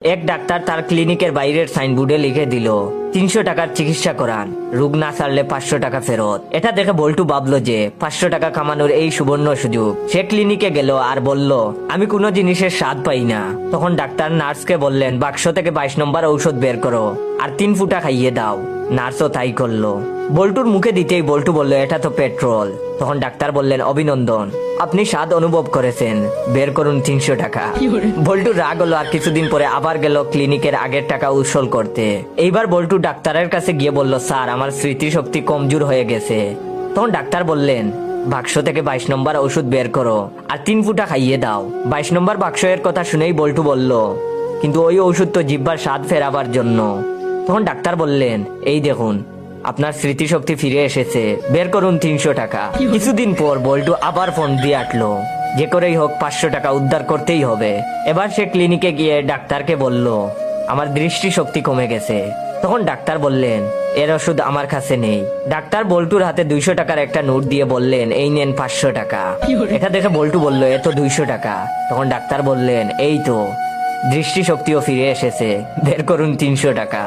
এক ডাক্তার তার ক্লিনিকের বাইরের সাইনবোর্ডে লিখে দিল 300 টাকার চিকিৎসা করান, রোগ না সারলে 500 টাকা ফেরত। এটা দেখে বল্টু ভাবলো যে 500 টাকা কামানোর এই সুবর্ণ সুযোগ। সে ক্লিনিকে গেল আর বলল, আমি কোনো জিনিসের স্বাদ পাই না। তখন ডাক্তার নার্সকে বললেন, বাক্স থেকে 22 নম্বর ঔষধ বের করো আর 3 ফুটা খাইয়ে দাও। নার্সও তাই করলো। বল্টুর মুখে দিতেই বল্টু বলল, এটা তো পেট্রোল। তখন ডাক্তার বললেন, অভিনন্দন, আপনি স্বাদ অনুভব করেছেন, বের করুন 300 টাকা। বল্টু রাগ হলো আর কিছুদিন পরে আবার গেল ক্লিনিকের আগের টাকা উসুল করতে। এইবার বল্টু ডাক্তারের কাছে গিয়ে বলল, স্যার, আমার স্মৃতিশক্তি কমজোর হয়ে গেছে। তখন ডাক্তার বললেন, বাক্স থেকে 22 নম্বর ওষুধ বের করো আর 3 ফুটা খাইয়ে দাও। 22 নম্বর বাক্সের কথা শুনেই বল্টু বলল, কিন্তু ওই ওষুধ তো জিহ্বার স্বাদ ফেরাবার জন্য। তখন ডাক্তার বললেন, এই দেখুন, আপনার স্মৃতিশক্তি ফিরে এসেছে, বের করুন 300 টাকা। কিছুদিন পর বল্টু আবার ফোন দিয়ে আটলো, যে করেই হোক 500 টাকা উদ্ধার করতেই হবে। এবার সে ক্লিনিকে গিয়ে ডাক্তারকে বলল, আমার দৃষ্টিশক্তি কমে গেছে। তখন ডাক্তার বললেন, এর ওষুধ আমার কাছে নেই। ডাক্তার বল্টুর হাতে 200 টাকার একটা নোট দিয়ে বললেন, এই নেন 500 টাকা। এটা দেখে বল্টু বলল, এ তো 200 টাকা। তখন ডাক্তার বললেন, এই তো দৃষ্টিশক্তিও ফিরে এসেছে, বের করুন 300 টাকা।